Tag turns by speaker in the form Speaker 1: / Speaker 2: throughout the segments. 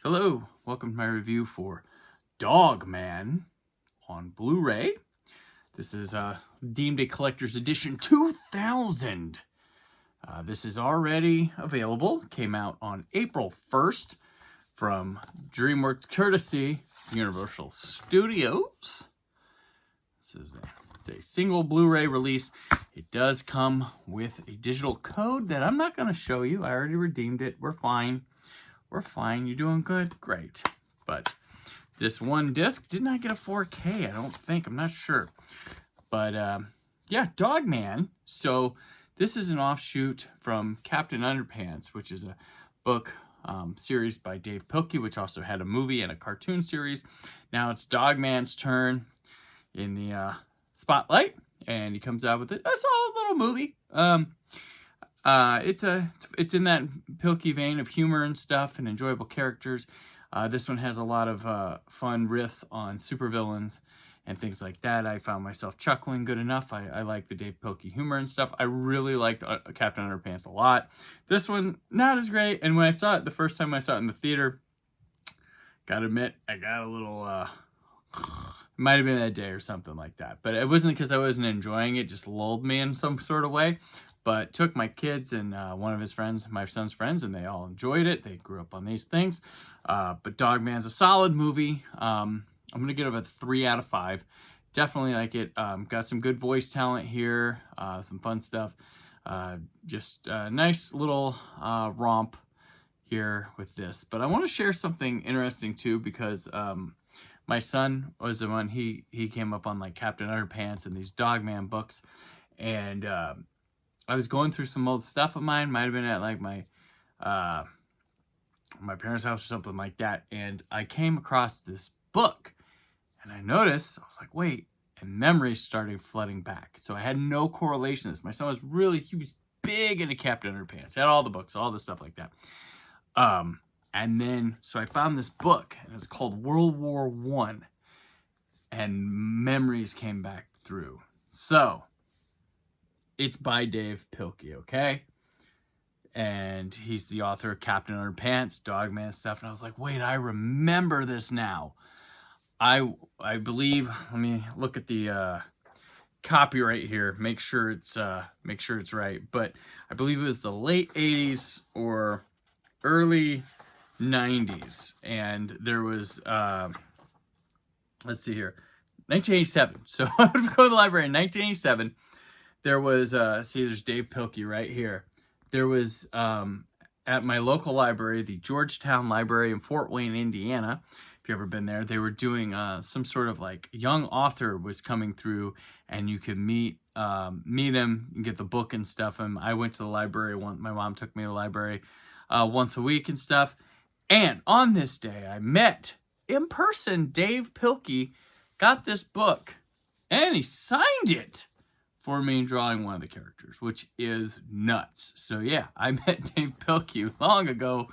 Speaker 1: Hello, welcome to my review for Dog Man on Blu-ray. This is deemed a collector's edition 2000. This is already available. Came out on April 1st from DreamWorks, courtesy Universal Studios. This is a single Blu-ray release. It does come with a digital code that I'm not going to show you. I already redeemed it. We're fine. We're fine. You doing good? Great. But this one disc did not get a 4K, I don't think. I'm not sure. But yeah, Dog Man. So this is an offshoot from Captain Underpants, which is a book series by Dave Pilkey, which also had a movie and a cartoon series. Now it's Dog Man's turn in the spotlight, and he comes out with a solid little movie. It's in that Pilkey vein of humor and stuff and enjoyable characters. This one has a lot of fun riffs on supervillains and things like that. I found myself chuckling good enough. I like the Dave Pilkey humor and stuff. I really liked Captain Underpants a lot. This one, not as great. And when I saw it, the first time I saw it in the theater, gotta admit, I got a little... It might have been that day or something like that. But it wasn't because I wasn't enjoying it. Just lulled me in some sort of way. But took my kids and one of his friends, my son's friends, and they all enjoyed it. They grew up on these things. But Dog Man's a solid movie. I'm going to give it a 3 out of 5. Definitely like it. Got some good voice talent here. Some fun stuff. Just a nice little romp here with this. But I want to share something interesting too, because... my son was the one, he came up on like Captain Underpants and these Dog Man books. And I was going through some old stuff of mine. Might have been at like my parents' house or something like that. And I came across this book. And I noticed, I was like, wait. And memories started flooding back. So I had no correlation to this. My son was he was big into Captain Underpants. He had all the books, all the stuff like that. And then, so I found this book, and it's called World War I, and memories came back through. So, it's by Dave Pilkey, okay? And he's the author of Captain Underpants, Dog Man stuff, and I was like, wait, I remember this now. I believe, let me look at the copyright here, make sure it's right, but I believe it was the late 80s or early 90s, and there was let's see here, 1987. So I would go to the library in 1987. There was there's Dave Pilkey right here. There was at my local library, the Georgetown Library in Fort Wayne, Indiana. If you've ever been there, they were doing some sort of like young author was coming through, and you could meet him and get the book and stuff. And I went to the library my mom took me to the library once a week and stuff. And on this day, I met, in person, Dave Pilkey, got this book, and he signed it for me drawing one of the characters, which is nuts. So yeah, I met Dave Pilkey long ago.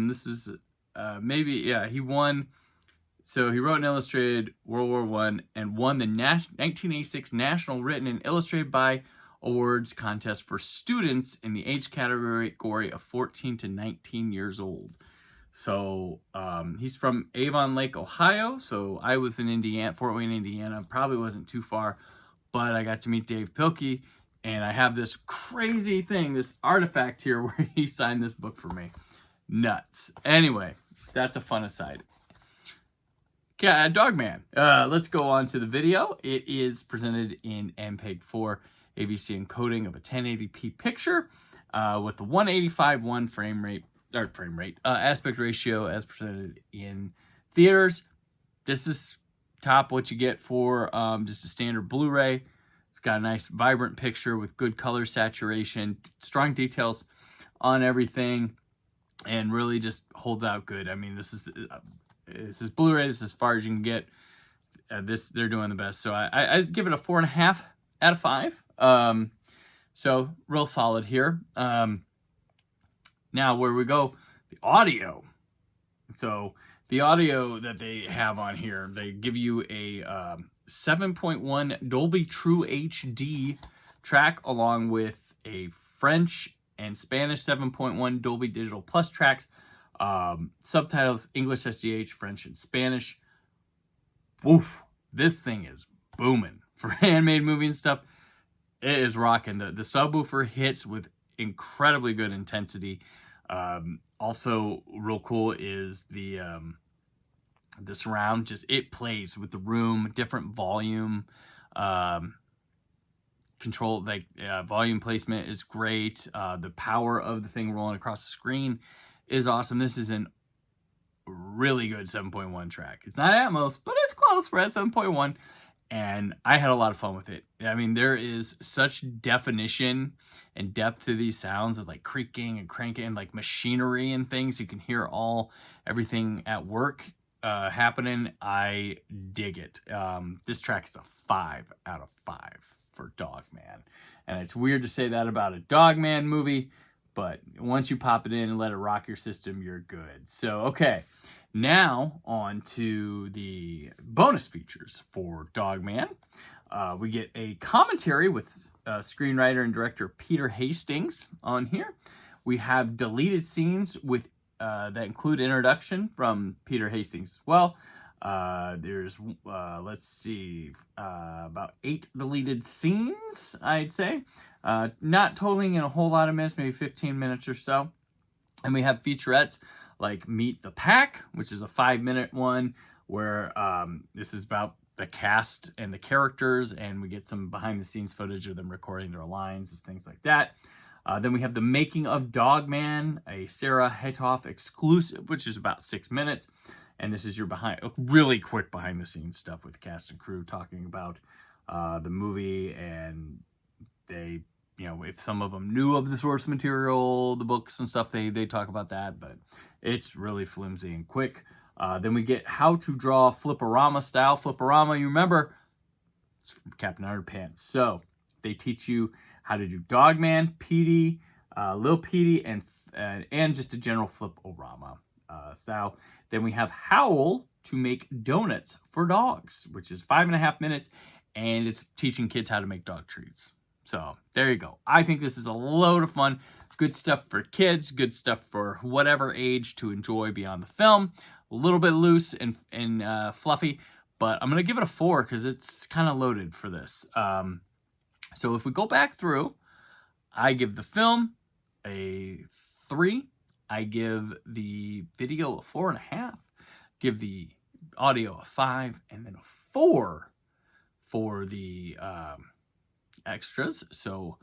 Speaker 1: This is he won. So he wrote and illustrated World War I and won the 1986 National Written and Illustrated by Awards contest for students in the age category of 14 to 19 years old. So he's from Avon Lake, Ohio. So I was in Indiana, Fort Wayne, Indiana. Probably wasn't too far, but I got to meet Dave Pilkey, and I have this crazy thing, this artifact here where he signed this book for me. Nuts. Anyway, that's a fun aside. Okay, Dog Man. Let's go on to the video. It is presented in MPEG-4 AVC encoding of a 1080p picture with the 185:1 aspect ratio as presented in theaters. This is top what you get for just a standard Blu-ray. It's got a nice vibrant picture with good color saturation, strong details on everything, and really just holds out good. I mean, this is Blu-ray. This is as far as you can get. They're doing the best. So I give it a 4.5 out of 5. So real solid here. Now where we go, the audio. So the audio that they have on here, they give you a 7.1 Dolby True HD track along with a French and Spanish 7.1 Dolby Digital Plus tracks Subtitles, English, SGH, French, and Spanish. Woof. This thing is booming. For handmade movie and stuff, it is rocking. The subwoofer hits with incredibly good intensity. Also real cool is the surround. Just it plays with the room, different volume control, like volume placement is great. The power of the thing rolling across the screen is awesome. This is an really good 7.1 track. It's not Atmos, but it's close. We're at 7.1. And I had a lot of fun with it. I mean, there is such definition and depth to these sounds of like creaking and cranking, like machinery and things. You can hear everything at work happening. I dig it. This track is a 5 out of 5 for Dogman. And it's weird to say that about a Dogman movie, but once you pop it in and let it rock your system, you're good. So, okay. Now, on to the bonus features for Dogman. We get a commentary with screenwriter and director Peter Hastings on here. We have deleted scenes with that include introduction from Peter Hastings as well. There's, let's see, about 8 deleted scenes, I'd say. Not totaling in a whole lot of minutes, maybe 15 minutes or so. And we have featurettes like Meet the Pack, which is a 5-minute one where this is about the cast and the characters, and we get some behind-the-scenes footage of them recording their lines and things like that. Then we have The Making of Dogman, a Sarah Hetoff exclusive, which is about 6 minutes. And this is your really quick behind-the-scenes stuff with cast and crew talking about the movie, and they, you know, if some of them knew of the source material, the books and stuff, they talk about that, but it's really flimsy and quick. Then we get how to draw Flipperama style. Flipperama, you remember, it's from Captain Underpants. So they teach you how to do Dogman, Petey, Lil Petey, and just a general Flip-O-Rama style. Then we have Howl to make donuts for dogs, which is 5.5 minutes, and it's teaching kids how to make dog treats. So there you go. I think this is a load of fun. It's good stuff for kids, good stuff for whatever age to enjoy beyond the film. A little bit loose and fluffy, but I'm going to give it a 4 because it's kind of loaded for this. So if we go back through, I give the film a 3. I give the video a 4.5. Give the audio a 5, and then a 4 for the extras. So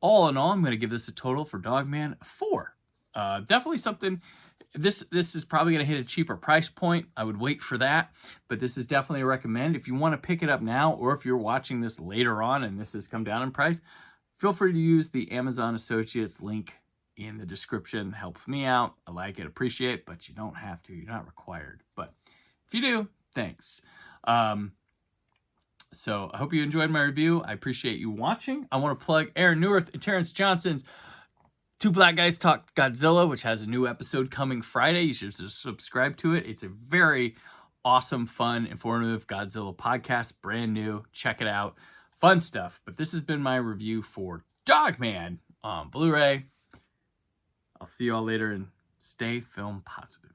Speaker 1: all in all, I'm going to give this a total for Dogman 4. Definitely something. This is probably going to hit a cheaper price point. I would wait for that, but this is definitely a recommend. If you want to pick it up now, or if you're watching this later on and this has come down in price, feel free to use the Amazon Associates link in the description. Helps me out. I like it, appreciate, but you don't have to. You're not required. But if you do, thanks. So I hope you enjoyed my review. I appreciate you watching. I want to plug Aaron Neuwirth and Terrence Johnson's Two Black Guys Talk Godzilla, which has a new episode coming Friday. You should subscribe to it. It's a very awesome, fun, informative Godzilla podcast. Brand new. Check it out. Fun stuff. But this has been my review for Dogman on Blu-ray. I'll see you all later, and stay film positive.